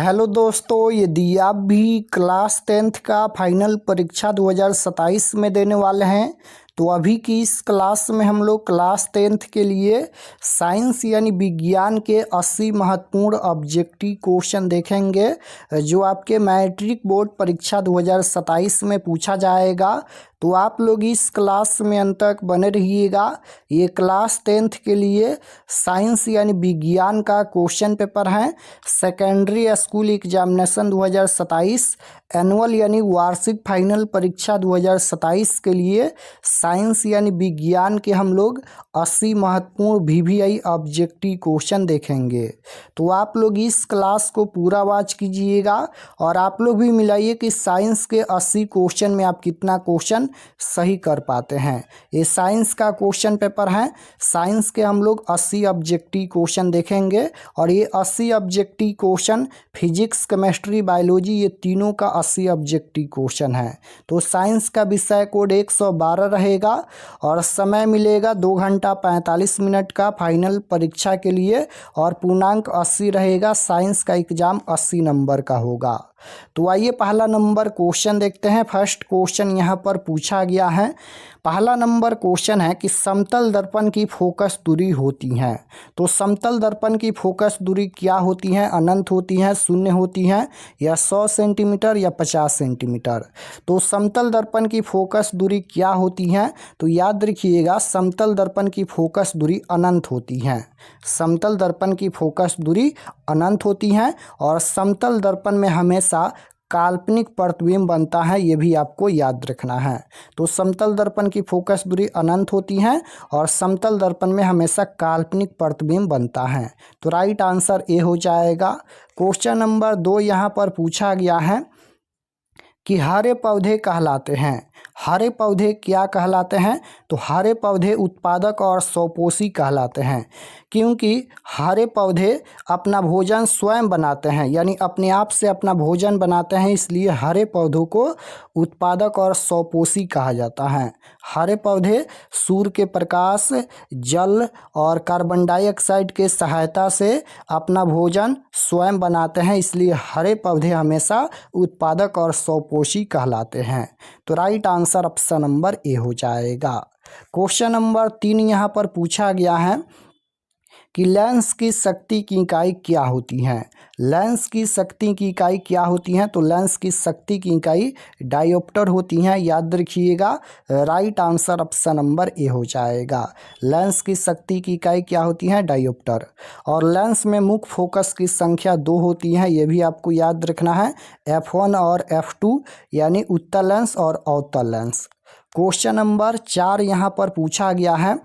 Hello दोस्तों, यदि आप भी क्लास 10th का फाइनल परीक्षा 2027 में देने वाले हैं तो अभी की इस क्लास में हम लोग क्लास 10th के लिए साइंस यानी विज्ञान के 80 महत्वपूर्ण ऑब्जेक्टिव क्वेश्चन देखेंगे जो आपके मैट्रिक बोर्ड परीक्षा 2027 में पूछा जाएगा। तो आप लोग इस क्लास में अंत तक बने रहिएगा। ये क्लास 10th के लिए साइंस यानी विज्ञान का क्वेश्चन पेपर है। सेकेंडरी स्कूल एग्जामिनेशन 2027 एनुअल यानी वार्षिक फाइनल परीक्षा 2027 के लिए साइंस यानी विज्ञान के हम लोग 80 महत्वपूर्ण VVI ऑब्जेक्टिव क्वेश्चन देखेंगे। तो आप लोग इस क्लास को पूरा वॉच कीजिएगा और आप लोग भी मिलाइए कि साइंस के 80 क्वेश्चन में आप कितना क्वेश्चन सही कर पाते हैं। ये साइंस का क्वेश्चन पेपर है। साइंस के हम लोग 80 ऑब्जेक्टिव क्वेश्चन देखेंगे और ये 80 objective question physics, chemistry, biology ये तीनों का 80 ऑब्जेक्टिव क्वेश्चन है। तो साइंस का विषय कोड 112 रहेगा और समय मिलेगा 2 घंटा 45 मिनट का फाइनल परीक्षा के लिए और पूर्णांक 80 रहेगा। साइंस का एग्जाम 80 नंबर का होगा। तो आइए पहला नंबर क्वेश्चन देखते हैं। फर्स्ट क्वेश्चन यहाँ पर पूछा गया है। पहला नंबर क्वेश्चन है कि समतल दर्पण की फोकस दूरी होती है। तो समतल दर्पण की फोकस दूरी क्या होती है? अनंत होती है, शून्य होती है, या 100 सेंटीमीटर या 50 सेंटीमीटर। तो समतल दर्पण की फोकस दूरी क्या होती है? तो याद रखिएगा, समतल दर्पण की फोकस दूरी अनंत होती है। समतल दर्पण की फोकस दूरी अनंत होती है और समतल दर्पण में हमेशा काल्पनिक प्रतिबिंब बनता है, ये भी आपको याद रखना है। तो समतल दर्पण की फोकस दूरी अनंत होती है और समतल दर्पण में हमेशा काल्पनिक प्रतिबिंब बनता है। तो राइट आंसर ए हो जाएगा। क्वेश्चन नंबर 2 यहाँ पर पूछा गया है कि हरे पौधे कहलाते हैं। हरे पौधे क्या कहलाते हैं? तो हरे पौधे उत्पादक और स्वपोषी कहलाते हैं, क्योंकि हरे पौधे अपना भोजन स्वयं बनाते हैं, यानी अपने आप से अपना भोजन बनाते हैं, इसलिए हरे पौधों को उत्पादक और स्वपोषी कहा जाता है। हरे पौधे सूर्य के प्रकाश, जल और कार्बन डाइऑक्साइड के सहायता से अपना भोजन स्वयं बनाते हैं, इसलिए हरे पौधे हमेशा उत्पादक और स्वपोषी कहलाते हैं। तो right answer option number A हो जाएगा। क्वेश्चन नंबर 3 यहाँ पर पूछा गया है कि लेंस की शक्ति की इकाई क्या होती है? लेंस की शक्ति की इकाई क्या होती है? तो लेंस की शक्ति की इकाई डायोप्टर होती है, याद रखिएगा। Right answer option number A हो जाएगा। लेंस की शक्ति की इकाई क्या होती है? डायोप्टर। और लेंस में मुख्य फोकस की संख्या 2 होती है, ये भी आपको याद रखना है, F1 और F2, यानी उत्तल लेंस और अवतल लेंस। क्वेश्चन नंबर 4 यहाँ पर पूछा गया है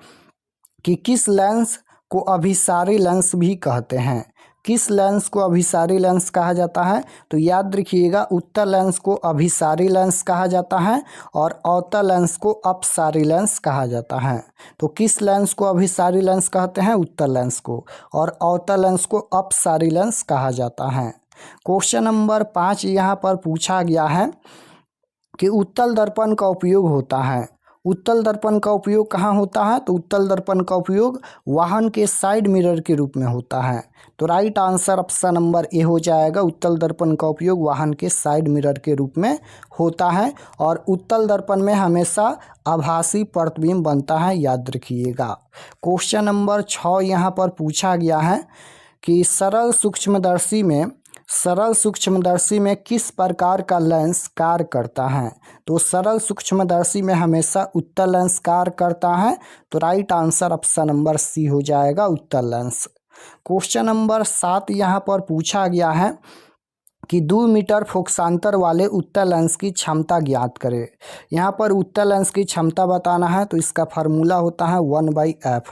कि किस लेंस को अभिसारी लेंस भी कहते हैं? किस लेंस को अभिसारी लेंस कहा जाता है? तो याद रखिएगा, उत्तल लेंस को अभिसारी लेंस कहा जाता है और अवतल लेंस को अपसारी लेंस कहा जाता है। तो किस लेंस को अभिसारी लेंस कहते हैं? उत्तल लेंस को। और अवतल लेंस को अपसारी लेंस कहा जाता है। क्वेश्चन नंबर 5 यहाँ पर पूछा गया है कि उत्तल दर्पण का उपयोग होता है। उत्तल दर्पण का उपयोग कहाँ होता है? तो उत्तल दर्पण का उपयोग वाहन के साइड मिरर के रूप में होता है। तो right answer option number A हो जाएगा। उत्तल दर्पण का उपयोग वाहन के साइड मिरर के रूप में होता है और उत्तल दर्पण में हमेशा आभासी प्रतिबिंब बनता है, याद रखिएगा। क्वेश्चन नंबर 6 यहाँ पर पूछा गया है कि सरल सूक्ष्मदर्शी में किस प्रकार का लेंस कार्य करता है? तो सरल सूक्ष्मदर्शी में हमेशा उत्तल लेंस कार्य करता है। तो right answer option number C हो जाएगा, उत्तल लेंस। क्वेश्चन नंबर 7 यहाँ पर पूछा गया है कि 2 मीटर फोकसांतर वाले उत्तल लेंस की क्षमता ज्ञात करें। यहाँ पर उत्तल लेंस की क्षमता बताना है, तो इसका फार्मूला होता है 1/f।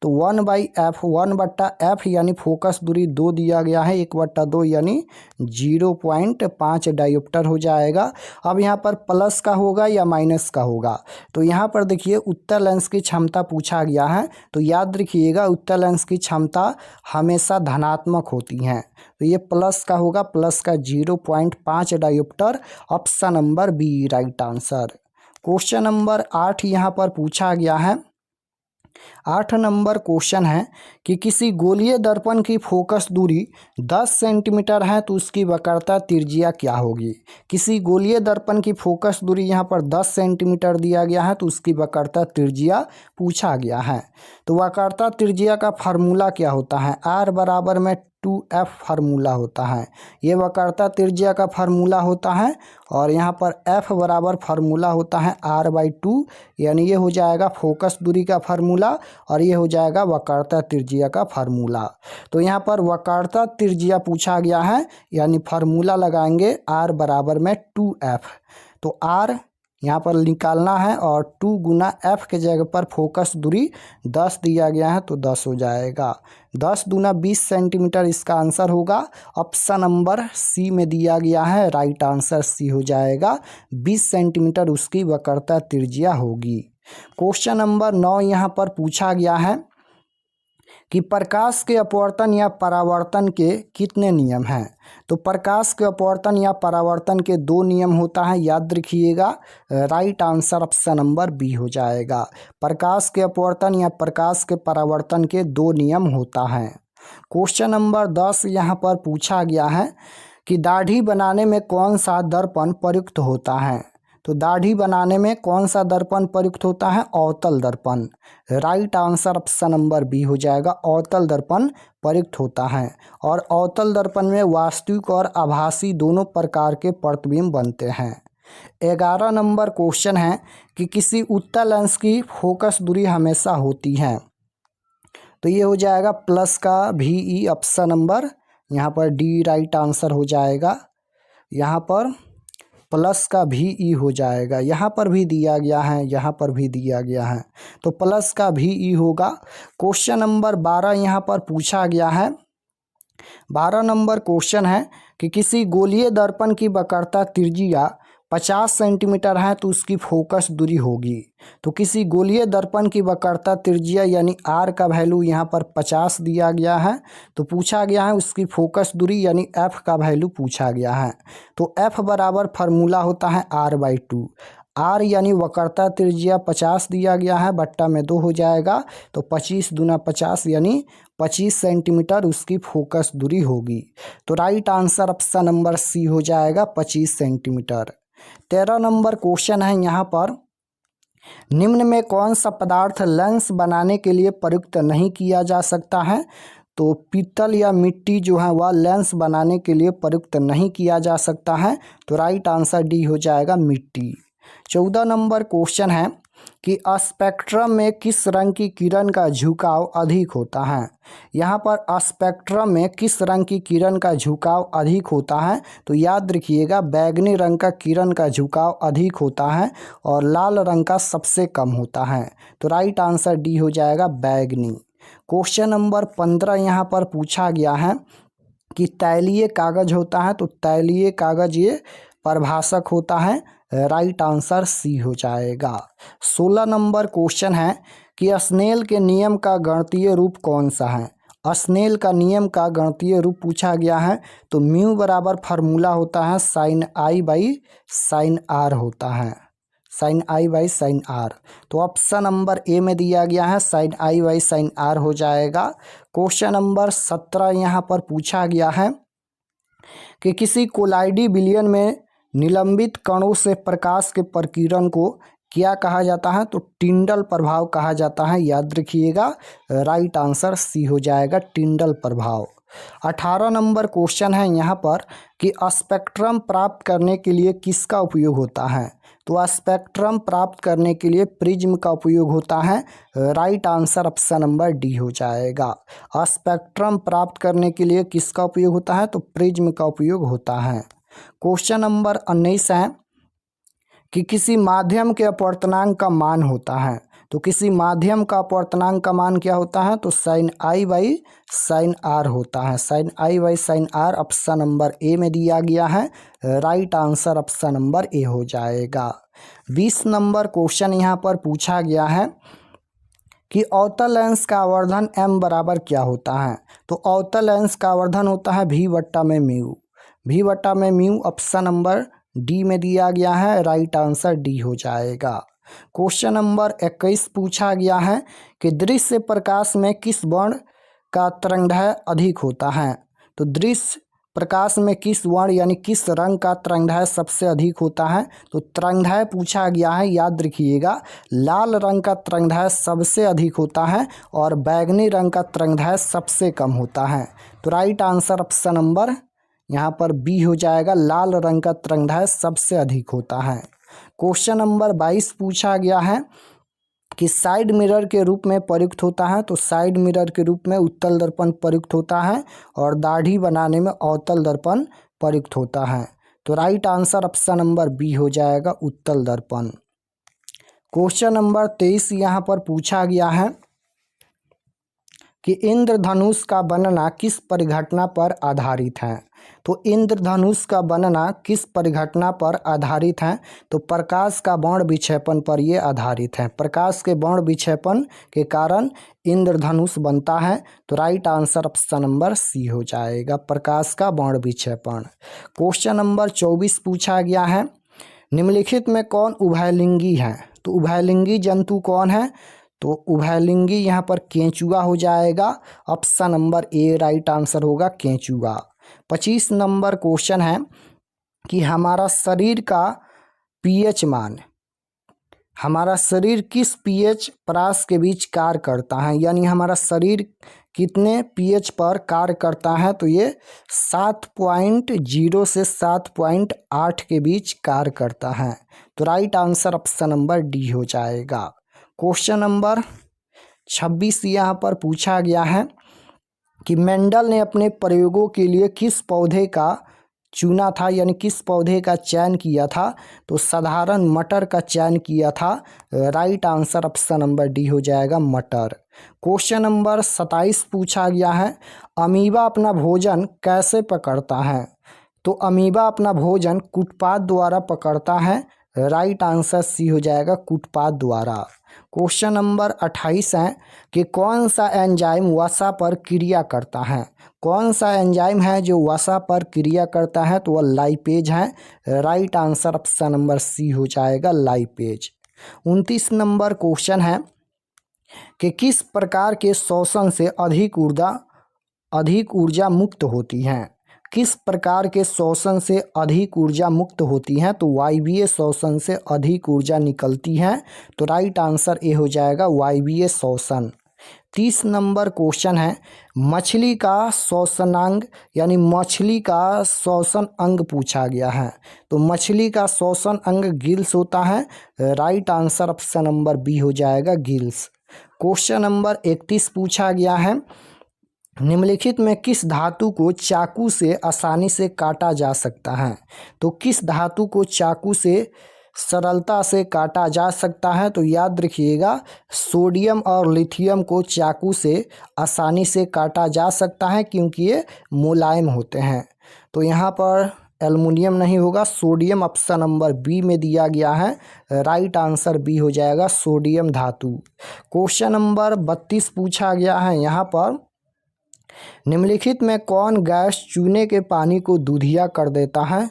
तो 1/f, 1/f यानी फोकस दूरी 2 दिया गया है, 1/2 यानी 0.5 डायोप्टर हो जाएगा। अब यहाँ पर प्लस का होगा या माइनस का होगा? तो यहाँ पर देखिए, उत्तल लेंस की क्षमता पूछा गया है, तो याद रखिएगा उत्तल लेंस की क्षमता हमेशा धनात्मक होती है, तो ये प्लस का होगा, प्लस का 0.5 dioptre. Option number B right answer. Question number 8 यहाँ पर पूछा गया है। 8 नंबर क्वेश्चन है कि किसी गोलीय दर्पण की फोकस दूरी 10 सेंटीमीटर है तो उसकी वक्रता त्रिज्या क्या होगी। किसी गोलीय दर्पण की फोकस दूरी यहाँ पर 10 सेंटीमीटर दिया गया है तो उसकी वक्रता त्रिज्या पूछा गया है। तो वक्रता त्रिज्या का फार्मूला क्या होता है, r बराबर में 2f फार्मूला होता है। ये वक्रता त्रिज्या का फार्मूला होता है और यहाँ पर f बराबर फार्मूला होता है r/2, यानी ये हो जाएगा फोकस दूरी का फार्मूला और ये हो जाएगा वक्रता त्रिज्या का फार्मूला। तो यहाँ पर वक्रता त्रिज्या पूछा गया है यानी फार्मूला लगाएंगे r बराबर में 2f। तो r यहाँ पर निकालना है और 2 गुना f के जगह पर फोकस दूरी 10 दिया गया है तो 10 हो जाएगा। 10 दूना 20 सेंटीमीटर इसका आंसर होगा। ऑप्शन नंबर सी में दिया गया है, राइट आंसर सी हो जाएगा। 20 सेंटीमीटर उसकी वक्रता त्रिज्या होगी। क्वेश्चन नंबर 9 यहाँ पर पूछा गया है कि प्रकाश के अपवर्तन या परावर्तन के कितने नियम हैं। तो प्रकाश के अपवर्तन या परावर्तन के 2 नियम होता है, याद रखिएगा। Right answer option number B हो जाएगा। प्रकाश के अपवर्तन या प्रकाश के परावर्तन के 2 नियम होता है। क्वेश्चन नंबर 10 यहाँ पर पूछा गया है कि दाढ़ी बनाने में कौन सा दर्पण प्रयुक्त होता है। तो दाढ़ी बनाने में कौन सा दर्पण प्रयुक्त होता है, अवतल दर्पण। Right answer option number B हो जाएगा, अवतल दर्पण प्रयुक्त होता है। और अवतल दर्पण में वास्तविक और आभासी दोनों प्रकार के प्रतिबिंब बनते हैं। 11 नंबर क्वेश्चन है कि किसी उत्तल लेंस की फोकस दूरी हमेशा होती है। तो ये हो जाएगा प्लस का VE, ऑप्शन नंबर यहाँ पर डी राइट आंसर हो जाएगा। यहाँ पर प्लस का VE हो जाएगा, यहाँ पर भी दिया गया है, यहाँ पर भी दिया गया है, तो प्लस का VE होगा। क्वेश्चन नंबर 12 यहाँ पर पूछा गया है। 12 नंबर क्वेश्चन है कि किसी गोलीय दर्पण की वक्रता त्रिज्या 50 सेंटीमीटर है तो उसकी फोकस दूरी होगी। तो किसी गोलीय दर्पण की वक्रता त्रिज्या यानी r का वैल्यू यहाँ पर 50 दिया गया है तो पूछा गया है उसकी फोकस दूरी यानी f का वैल्यू पूछा गया है। तो f बराबर फार्मूला होता है r/2। r यानी वक्रता त्रिज्या 50 दिया गया है, बट्टा में 2 हो जाएगा तो 25 दूना 50 यानी 25 सेंटीमीटर उसकी फोकस दूरी होगी। तो right answer option number C हो जाएगा, 25 सेंटीमीटर। 13 नंबर क्वेश्चन है यहाँ पर, निम्न में कौन सा पदार्थ लेंस बनाने के लिए प्रयुक्त नहीं किया जा सकता है। तो पीतल या मिट्टी जो है वह लेंस बनाने के लिए प्रयुक्त नहीं किया जा सकता है। तो राइट आंसर डी हो जाएगा, मिट्टी। 14 नंबर क्वेश्चन है कि स्पेक्ट्रम में किस रंग की किरण का झुकाव अधिक होता है। यहाँ पर स्पेक्ट्रम में किस रंग की किरण का झुकाव अधिक होता है। तो याद रखिएगा बैगनी रंग का किरण का झुकाव अधिक होता है और लाल रंग का सबसे कम होता है। तो राइट आंसर डी हो जाएगा, बैगनी। क्वेश्चन नंबर 15 यहाँ पर पूछा गया है कि तैलीय कागज होता है। तो तैलीय कागज ये परिभाषक होता है, राइट आंसर सी हो जाएगा। 16 नंबर क्वेश्चन है कि स्नेल के नियम का गणितीय रूप कौन सा है। स्नेल का नियम का गणितीय रूप पूछा गया है तो म्यू बराबर फार्मूला होता है sine I by sine R होता है, sine I by sine R. तो ऑप्शन नंबर ए में दिया गया है sine I by sine R हो जाएगा। क्वेश्चन नंबर 17 यहाँ पर पूछा गया है कि किसी कोलाइडी विलयन में निलंबित कणों से प्रकाश के प्रकीर्णन को क्या कहा जाता है। तो टिंडल प्रभाव कहा जाता है, याद रखिएगा। राइट आंसर सी हो जाएगा, टिंडल प्रभाव। 18 नंबर क्वेश्चन है यहाँ पर कि स्पेक्ट्रम प्राप्त करने के लिए किसका उपयोग होता है। तो स्पेक्ट्रम प्राप्त करने के लिए प्रिज्म का उपयोग होता है, right answer option number D हो जाएगा। स्पेक्ट्रम प्राप्त करने के लिए किसका उपयोग होता है, तो प्रिज्म का उपयोग होता है। क्वेश्चन नंबर 19 है कि किसी माध्यम के अपवर्तनांक का मान होता है। तो किसी माध्यम का अपवर्तनांक का मान क्या होता है, तो sine I by sine R होता है, sine I by sine R option number A में दिया गया है, right answer option number A हो जाएगा। 20 नंबर क्वेश्चन यहाँ पर पूछा गया है कि अवतल लेंस का आवर्धन m बराबर क्या होता है। तो अवतल लेंस का आवर्धन होता है v बट्टा में म्यू, v बट्टा में म्यू ऑप्शन नंबर डी में दिया गया है, राइट आंसर डी हो जाएगा। क्वेश्चन नंबर 21 पूछा गया है कि दृश्य प्रकाश में किस वर्ण का तरंगदैर्घ्य अधिक होता है। तो दृश्य प्रकाश में किस वर्ण यानी किस रंग का तरंगदैर्घ्य सबसे अधिक होता है। तो तरंगदैर्घ्य पूछा गया है, याद रखिएगा लाल रंग का तरंगदैर्घ्य सबसे अधिक होता है और बैगनी रंग का तरंगदैर्घ्य सबसे कम होता है। तो राइट आंसर ऑप्शन नंबर यहाँ पर बी हो जाएगा, लाल रंग का तरंगदैर्घ्य सबसे अधिक होता है। क्वेश्चन नंबर 22 पूछा गया है कि साइड मिरर के रूप में प्रयुक्त होता है। तो साइड मिरर के रूप में उत्तल दर्पण प्रयुक्त होता है और दाढ़ी बनाने में अवतल दर्पण प्रयुक्त होता है। तो right answer option number B हो जाएगा, उत्तल दर्पण। क्वेश्चन नंबर 23 यहाँ पर पूछा गया है कि इंद्रधनुष का बनना किस परिघटना पर आधारित है। तो इंद्रधनुष का बनना किस परिघटना पर आधारित है। तो प्रकाश का बाण विक्षेपण पर यह आधारित है। प्रकाश के बाण विक्षेपण के कारण इंद्रधनुष बनता है। तो right answer option number C हो जाएगा, प्रकाश का बाण विक्षेपण। क्वेश्चन नंबर 24 पूछा गया है, निम्नलिखित में कौन उभयलिंगी है। तो उभयलिंगी जंतु कौन है। तो उभयलिंगी यहाँ पर केंचुआ हो जाएगा, ऑप्शन नंबर ए राइट आंसर होगा, केंचुआ। 25 नंबर क्वेश्चन है कि हमारा शरीर का पीएच मान, हमारा शरीर किस पीएच परास के बीच कार्य करता है, यानी हमारा शरीर कितने पीएच पर कार्य करता है। तो ये 7.0 से 7.8 के बीच कार्य करता है। तो right answer option number D हो जाएगा। क्वेश्चन नंबर 26 यहाँ पर पूछा गया है कि मेंडल ने अपने प्रयोगों के लिए किस पौधे का चुना था, यानी किस पौधे का चयन किया था। तो साधारण मटर का चयन किया था। Right answer option number D हो जाएगा, मटर। क्वेश्चन नंबर 27 पूछा गया है, अमीबा अपना भोजन कैसे पकड़ता है। तो अमीबा अपना भोजन कूटपाद द्वारा पकड़ता है। राइट आंसर सी हो जाएगा, कूटपाद द्वारा। क्वेश्चन नंबर 28 है कि कौन सा एंजाइम वसा पर क्रिया करता है। कौन सा एंजाइम है जो वसा पर क्रिया करता है। तो वह लाइपेज है। Right answer option number C हो जाएगा, लाइपेज। 29 नंबर क्वेश्चन है कि किस प्रकार के शोषण से अधिक ऊर्जा मुक्त होती है। किस प्रकार के शोषण से अधिक ऊर्जा मुक्त होती है। तो वायवीय शोषण से अधिक ऊर्जा निकलती है। तो राइट आंसर ए हो जाएगा, वायवीय शोषण। 30 नंबर क्वेश्चन है, मछली का शोषणांग यानी मछली का श्वसन अंग पूछा गया है। तो मछली का श्वसन अंग गिल्स होता है। Right answer option number B हो जाएगा, गिल्स। क्वेश्चन नंबर 31 पूछा गया है, निम्नलिखित में किस धातु को चाकू से आसानी से काटा जा सकता है। तो किस धातु को चाकू से सरलता से काटा जा सकता है। तो याद रखिएगा सोडियम और लिथियम को चाकू से आसानी से काटा जा सकता है क्योंकि ये मुलायम होते हैं। तो यहाँ पर एल्युमिनियम नहीं होगा, सोडियम ऑप्शन नंबर बी में दिया गया है। राइट आंसर बी हो जाएगा, सोडियम धातु। क्वेश्चन नंबर 32 पूछा गया है, यहाँ पर निम्नलिखित में कौन गैस चूने के पानी को दूधिया कर देता है।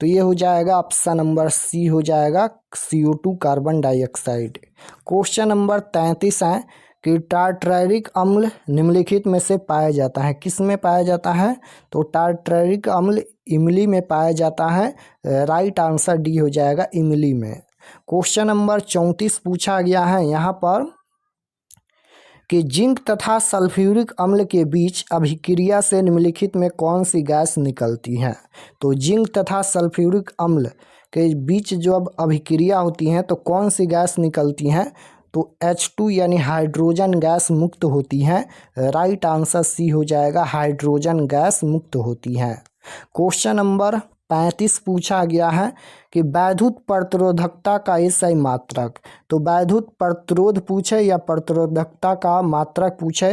तो ये हो जाएगा ऑप्शन नंबर सी हो जाएगा, CO2 carbon dioxide. Question number 33 है कि टार्टरिक अम्ल निम्नलिखित में से पाया जाता है, किस में पाया जाता है। तो टार्टरिक अम्ल इमली में पाया जाता है। राइट आंसर डी हो जाएगा, इमली में। क्वेश्चन नंबर 34 पूछा गया है यहाँ पर कि जिंक तथा सल्फ्यूरिक अम्ल के बीच अभिक्रिया से निम्नलिखित में कौन सी गैस निकलती है। तो जिंक तथा सल्फ्यूरिक अम्ल के बीच जो अब अभिक्रिया होती है तो कौन सी गैस निकलती हैं। तो H2 यानी हाइड्रोजन गैस मुक्त होती है। राइट आंसर सी हो जाएगा, हाइड्रोजन गैस मुक्त होती है। क्वेश्चन नंबर 35 पूछा गया है कि वैद्युत प्रतिरोधकता का एसआई मात्रक। तो वैद्युत प्रतिरोध पूछे या प्रतिरोधकता का मात्रक पूछे।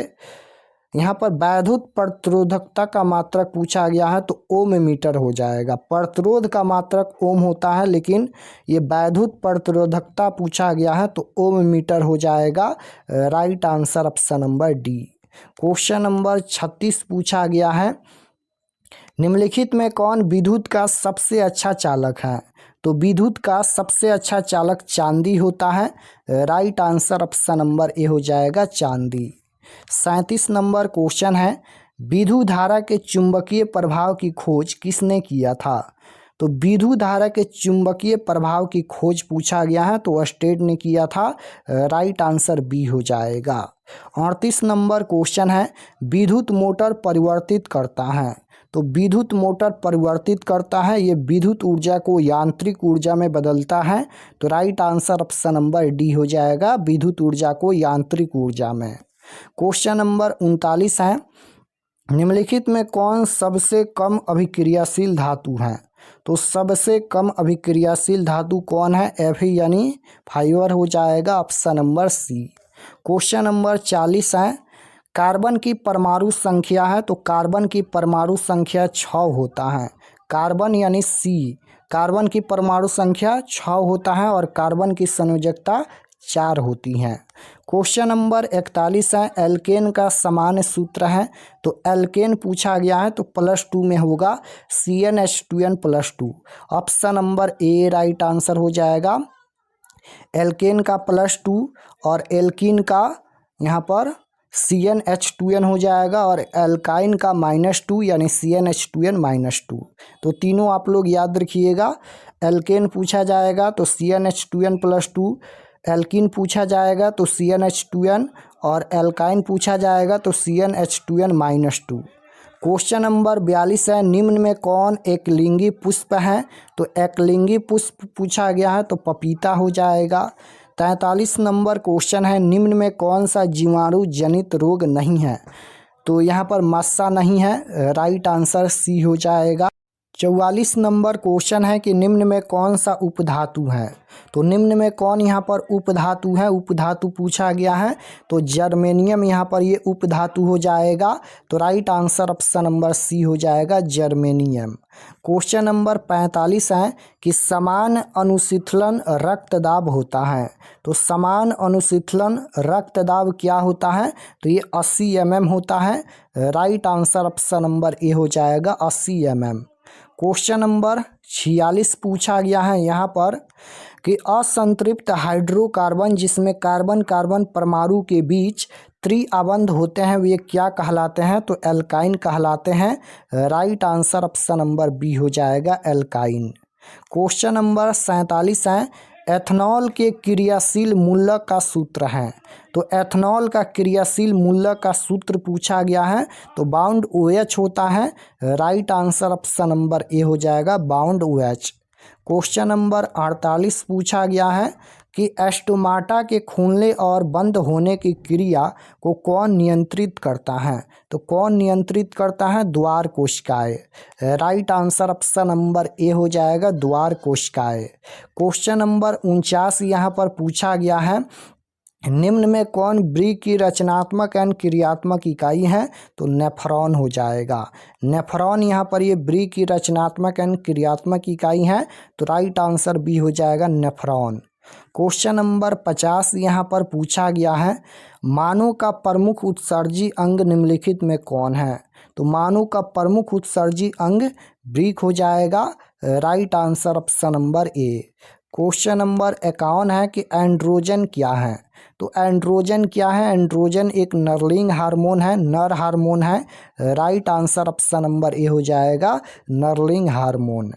यहाँ पर वैद्युत प्रतिरोधकता का मात्रक पूछा गया है तो ओम मीटर हो जाएगा। प्रतिरोध का मात्रक ओम होता है लेकिन ये वैद्युत प्रतिरोधकता पूछा गया है तो ओम मीटर हो जाएगा। Right answer option number D. Question number 36 पूछा गया है निम्नलिखित में कौन विद्युत का सबसे अच्छा चालक है? तो विद्युत का सबसे अच्छा चालक चांदी होता है। Right answer option number A हो जाएगा चांदी। 37 नंबर क्वेश्चन है, विद्युत धारा के चुंबकीय प्रभाव की खोज किसने किया था? तो विद्युत धारा के चुंबकीय प्रभाव की खोज पूछा गया है, तो स्टेट ने किया था। राइट आंसर बी हो जाएगा। 38 नंबर क्वेश्चन है, विद्युत मोटर परिवर्तित करता है। तो विद्युत मोटर परिवर्तित करता है, ये विद्युत ऊर्जा को यांत्रिक ऊर्जा में बदलता है। तो right answer option number D हो जाएगा, विद्युत ऊर्जा को यांत्रिक ऊर्जा में। क्वेश्चन नंबर 39 है, निम्नलिखित में कौन सबसे कम अभिक्रियाशील धातु है? तो सबसे कम अभिक्रियाशील धातु कौन है? Fe यानी फाइबर हो जाएगा, option number C. Question number 40 है, कार्बन की परमाणु संख्या है, तो कार्बन की परमाणु संख्या 6 होता है। कार्बन यानी सी, कार्बन की परमाणु संख्या 6 होता है और कार्बन की संयोजकता 4 होती हैं। क्वेश्चन नंबर 41 है, एल्केन का सामान्य सूत्र है। तो एल्केन पूछा गया है, तो +2 में होगा CnH2n+2। ऑप्शन नंबर ए राइट आंसर हो जाएगा। एल्केन का +2 और एल्कीन का यहाँ पर CnH2n हो जाएगा और एल्काइन का -2 यानी CnH2n-2। तो तीनों आप लोग याद रखिएगा। एल्केन पूछा जाएगा तो CnH2n+2, एल्कीन पूछा जाएगा तो CnH2n और एल्काइन पूछा जाएगा तो CnH2n-2। क्वेश्चन नंबर 42 है, निम्न में कौन एकलिंगी पुष्प है? तो एकलिंगी पुष्प पूछा गया है, तो पपीता हो जाएगा। 43 नंबर क्वेश्चन है, निम्न में कौन सा जीवाणु जनित रोग नहीं है? तो यहाँ पर मस्सा नहीं है, राइट आंसर सी हो जाएगा। 44 नंबर क्वेश्चन है कि निम्न में कौन सा उपधातु है? तो निम्न में कौन यहाँ पर उपधातु है? उपधातु पूछा गया है, तो जर्मेनियम यहाँ पर ये उपधातु हो जाएगा। तो right answer option number C हो जाएगा, जर्मेनियम। क्वेश्चन नंबर 45 है कि समान अनुशीतलन रक्तदाब होता है। तो समान अनुशीतलन रक्तदाब क्या होता है? तो ये 80 mm होता है। Right answer option number A हो जाएगा, 80 mm। क्वेश्चन नंबर 46 पूछा गया है यहाँ पर कि असंतृप्त हाइड्रोकार्बन जिसमें कार्बन कार्बन परमाणु के बीच त्रिआबंध होते हैं, वे क्या कहलाते हैं? तो एल्काइन कहलाते हैं। Right answer option number B हो जाएगा, एल्काइन। क्वेश्चन नंबर 47 है, एथनॉल के क्रियाशील मूलक का सूत्र है। तो एथनॉल का क्रियाशील मूलक का सूत्र पूछा गया है, तो बाउंड OH होता है। Right answer option number A हो जाएगा, बाउंड OH। क्वेश्चन नंबर 48 पूछा गया है कि एस्टोमाटा के खुलने और बंद होने की क्रिया को कौन नियंत्रित करता है? तो कौन नियंत्रित करता है? द्वार कोशिकाएं। Right answer option number A हो जाएगा, द्वार कोशिकाएं। क्वेश्चन नंबर 49 यहाँ पर पूछा गया है, निम्न में कौन ब्री की रचनात्मक एवं क्रियात्मक इकाई है? तो नेफ्रॉन हो जाएगा। नेफ्रॉन यहाँ पर ये ब्री की रचनात्मक एवं क्रियात्मक इकाई है। तो राइट आंसर बी हो जाएगा, नेफ्रॉन। क्वेश्चन नंबर 50 यहाँ पर पूछा गया है, मानव का प्रमुख उत्सर्जी अंग निम्नलिखित में कौन है? तो मानव का प्रमुख उत्सर्जी अंग वृक्क हो जाएगा। राइट आंसर ऑप्शन नंबर ए। क्वेश्चन नंबर 51 है कि एंड्रोजन क्या है? तो एंड्रोजन क्या है? एंड्रोजन एक नरलिंग हार्मोन है, नर हार्मोन है। Right answer option number A हो जाएगा, नरलिंग हार्मोन।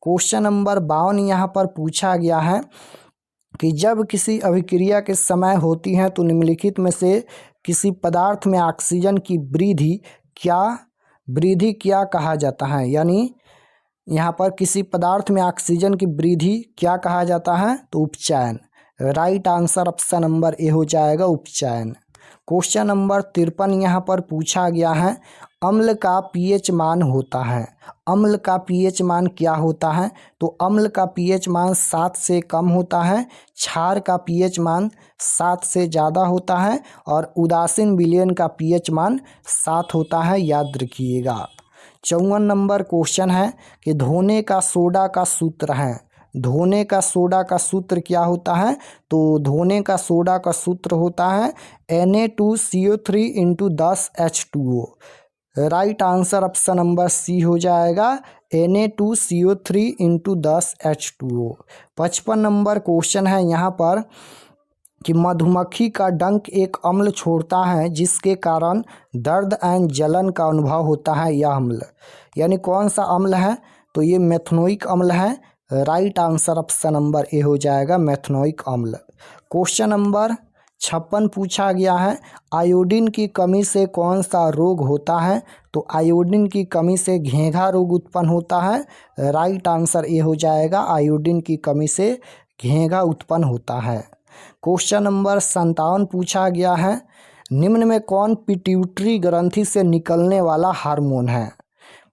क्वेश्चन नंबर 52 यहाँ पर पूछा गया है कि जब किसी अभिक्रिया के समय होती है तो निम्नलिखित में से किसी पदार्थ में ऑक्सीजन की वृद्धि क्या कहा जाता है? यानी यहाँ पर किसी पदार्थ में ऑक्सीजन की वृद्धि क्या कहा जाता है? तो उपचयन। Right answer option number A हो जाएगा, उपचयन। क्वेश्चन नंबर 53 यहाँ पर पूछा गया है, अम्ल का pH मान होता है। अम्ल का pH मान क्या होता है? तो अम्ल का pH मान 7 से कम होता है, क्षार का pH मान 7 से ज़्यादा होता है और उदासीन विलयन का pH मान 7 होता है, याद रखिएगा। 54 नंबर क्वेश्चन है कि धोने का सोडा का सूत्र है। धोने का सोडा का सूत्र क्या होता है? तो धोने का सोडा का सूत्र होता है Na2CO3 × 10H2O। Right answer option number C हो जाएगा Na2CO3 into 10H2O। 55 number question है यहाँ पर कि मधुमक्खी का डंक एक अम्ल छोड़ता है जिसके कारण दर्द एंड जलन का अनुभव होता है। यह अम्ल यानी कौन सा अम्ल है? तो ये मेथनोइक अम्ल है। Right answer option number A हो जाएगा मेथनोइक अम्ल। क्वेश्चन नंबर 56 पूछा गया है, आयोडीन की कमी से कौन सा रोग होता है? तो आयोडीन की कमी से घेंघा रोग उत्पन्न होता है। राइट आंसर ए हो जाएगा, आयोडीन की कमी से घेंघा उत्पन्न होता है। क्वेश्चन नंबर 57 पूछा गया है, निम्न में कौन पिट्यूटरी ग्रंथि से निकलने वाला हार्मोन है?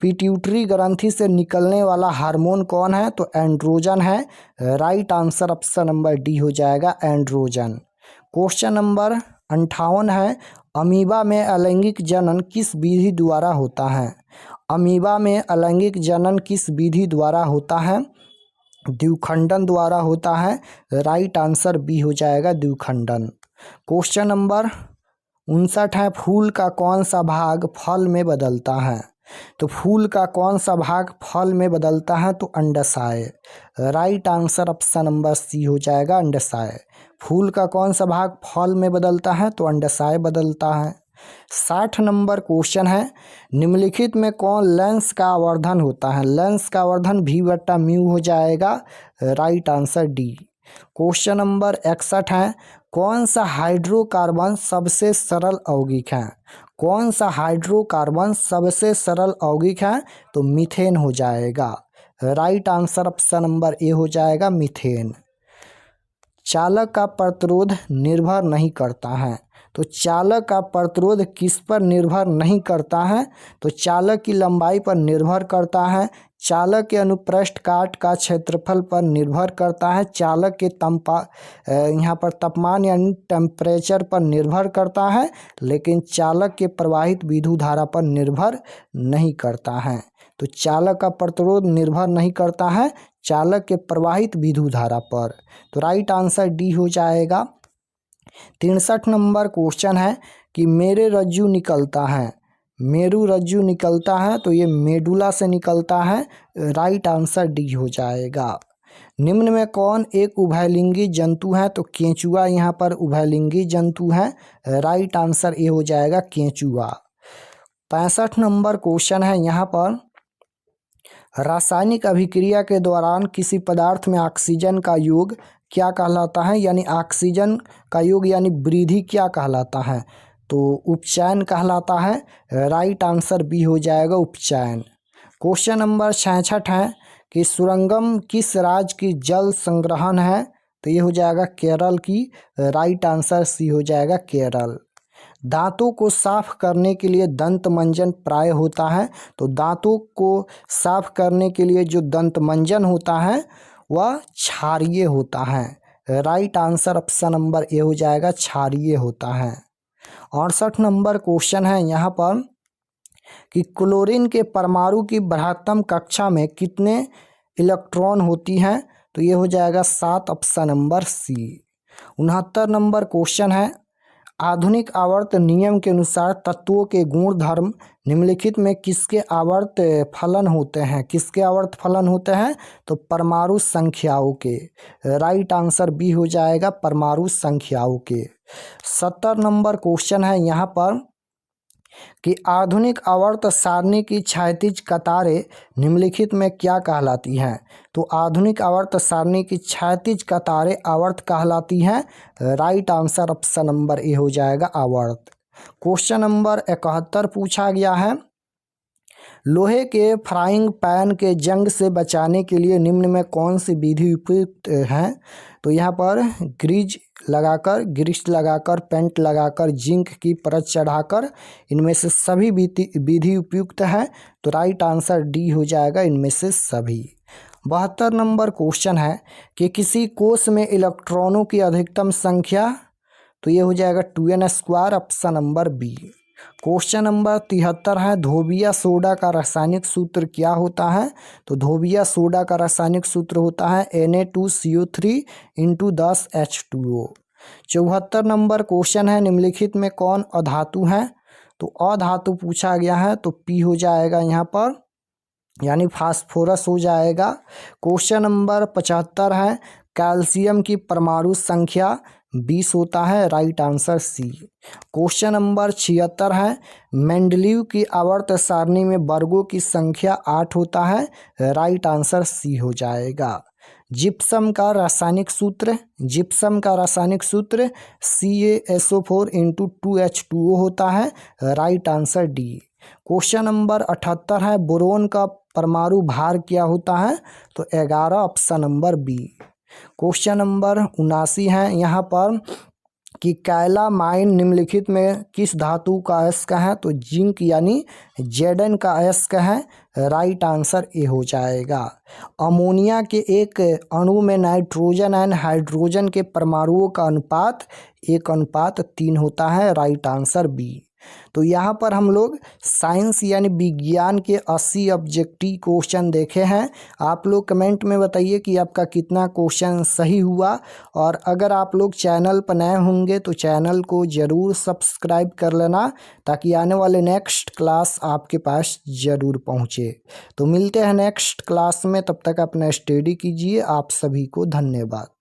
पिट्यूटरी ग्रंथि से निकलने वाला हार्मोन कौन है? तो एंड्रोजन है। Right answer option number D हो जाएगा एंड्रोजन। क्वेश्चन नंबर 58 है, अमीबा में अलैंगिक जनन किस विधि द्वारा होता है? अमीबा में अलैंगिक जनन किस विधि द्वारा होता है? द्विखंडन द्वारा होता है। राइट आंसर बी हो जाएगा द्विखंडन। क्वेश्चन नंबर 59 है, फूल का कौन सा भाग फल में बदलता है? तो फूल का कौन सा भाग फल में बदलता है? तो अंडाशय। Right answer option number C हो जाएगा अंडाशय। फूल का कौन सा भाग फल में बदलता है? तो अंडाशय बदलता है। 60 नंबर क्वेश्चन है, निम्नलिखित में कौन लेंस का आवर्धन होता है? लेंस का आवर्धन V/μ हो जाएगा। Right answer D. Question number 61 है, कौन सा हाइड्रोकार्बन सबसे सरल यौगिक है? कौन सा हाइड्रोकार्बन सबसे सरल यौगिक है? तो मीथेन हो जाएगा। Right answer option number A हो जाएगा मीथेन। चालक का प्रतिरोध निर्भर नहीं करता है। तो चालक का प्रतिरोध किस पर निर्भर नहीं करता है? तो चालक की लंबाई पर निर्भर करता है, चालक के अनुप्रस्थ काट का क्षेत्रफल पर निर्भर करता है, चालक के यहाँ पर तापमान यानी टेम्परेचर पर निर्भर करता है, लेकिन चालक के प्रवाहित विद्युत धारा पर निर्भर नहीं करता है। तो चालक का प्रतिरोध निर्भर नहीं करता है चालक के प्रवाहित विद्युत धारा पर। तो राइट आंसर डी हो जाएगा। 63 नंबर क्वेश्चन है कि मेरे रज्जु निकलता है, मेरु रज्जु निकलता है, तो ये मेडुला से निकलता है। राइट आंसर डी हो जाएगा। निम्न में कौन एक उभयलिंगी जंतु है? तो केंचुआ यहाँ पर उभयलिंगी जंतु है। राइट आंसर ए हो जाएगा केंचुआ। 65 नंबर क्वेश्चन है यहाँ पर, रासायनिक अभिक्रिया के दौरान किसी पदार्थ में ऑक्सीजन का योग क्या कहलाता है? यानी ऑक्सीजन का योग यानी वृद्धि क्या कहलाता है? तो उपचयन कहलाता है। राइट आंसर बी हो जाएगा उपचयन। क्वेश्चन नंबर 66 है कि सुरंगम किस राज्य की जल संग्रहण है? तो ये हो जाएगा केरल की। राइट आंसर सी हो जाएगा केरल। दांतों को साफ करने के लिए दंत मंजन प्राय होता है। तो दांतों को साफ करने के लिए जो दंत मंजन होता है वह क्षारीय होता है। Right answer option number A हो जाएगा क्षारीय होता है। 68 नंबर क्वेश्चन है यहाँ पर कि क्लोरीन के परमाणु की बृहत्तम कक्षा में कितने इलेक्ट्रॉन होती हैं? तो ये हो जाएगा 7, option number C. 69 number question है, आधुनिक आवर्त नियम के अनुसार तत्वों के गुण धर्म निम्नलिखित में किसके आवर्त फलन होते हैं? किसके आवर्त फलन होते हैं? तो परमाणु संख्याओं के। राइट आंसर बी हो जाएगा परमाणु संख्याओं के। 70 नंबर क्वेश्चन है यहाँ पर कि आधुनिक आवर्त सारणी की क्षैतिज कतारें निम्नलिखित में क्या कहलाती हैं? तो आधुनिक आवर्त सारणी की क्षैतिज कतारें आवर्त कहलाती हैं। Right answer option number A हो जाएगा आवर्त। क्वेश्चन नंबर 71 पूछा गया है, लोहे के फ्राइंग पैन के जंग से बचाने के लिए निम्न में कौन सी विधि उपयुक्त है? तो यहाँ पर ग्रीज लगाकर पेंट लगाकर जिंक की परत चढ़ाकर, इनमें से सभी विधि उपयुक्त है। तो राइट आंसर डी हो जाएगा इनमें से सभी। 72 नंबर क्वेश्चन है कि किसी कोष में इलेक्ट्रॉनों की अधिकतम संख्या? तो ये हो जाएगा 2n², option number B. Question number 73 है, धोबिया सोडा का रासायनिक सूत्र क्या होता है? तो धोबिया सोडा का रासायनिक सूत्र होता है Na2CO3 into 10H2O। 74 number question है, निम्नलिखित में कौन अधातु है? तो अधातु पूछा गया है तो पी हो जाएगा यहाँ पर, यानी फास्फोरस हो जाएगा। क्वेश्चन नंबर 75 है, कैल्शियम की परमाणु संख्या 20 होता है, right answer C. Question number 76 है, मेंडलीव की आवर्त सारणी में वर्गों की संख्या 8 होता है, राइट आंसर सी हो जाएगा। जिप्सम का रासायनिक सूत्र, जिप्सम का रासायनिक सूत्र CaSO4 × 2H2O होता है, right answer D. Question number 78 है, बोरोन का परमाणु भार क्या होता है, तो 11, option number B. Question number 79 है यहाँ पर कि कैलामाइन निम्नलिखित में किस धातु का अयस्क है, तो जिंक यानी Zn का अयस्क है, राइट आंसर ए हो जाएगा। अमोनिया के एक अणु में नाइट्रोजन एंड हाइड्रोजन के परमाणुओं का अनुपात 1:3 होता है, राइट आंसर बी। तो यहाँ पर हम लोग साइंस यानी विज्ञान के 80 ऑब्जेक्टिव क्वेश्चन देखे हैं। आप लोग कमेंट में बताइए कि आपका कितना क्वेश्चन सही हुआ, और अगर आप लोग चैनल पर नए होंगे तो चैनल को ज़रूर सब्सक्राइब कर लेना, ताकि आने वाले नेक्स्ट क्लास आपके पास ज़रूर पहुँचे। तो मिलते हैं नेक्स्ट क्लास में, तब तक अपना स्टडी कीजिए। आप सभी को धन्यवाद।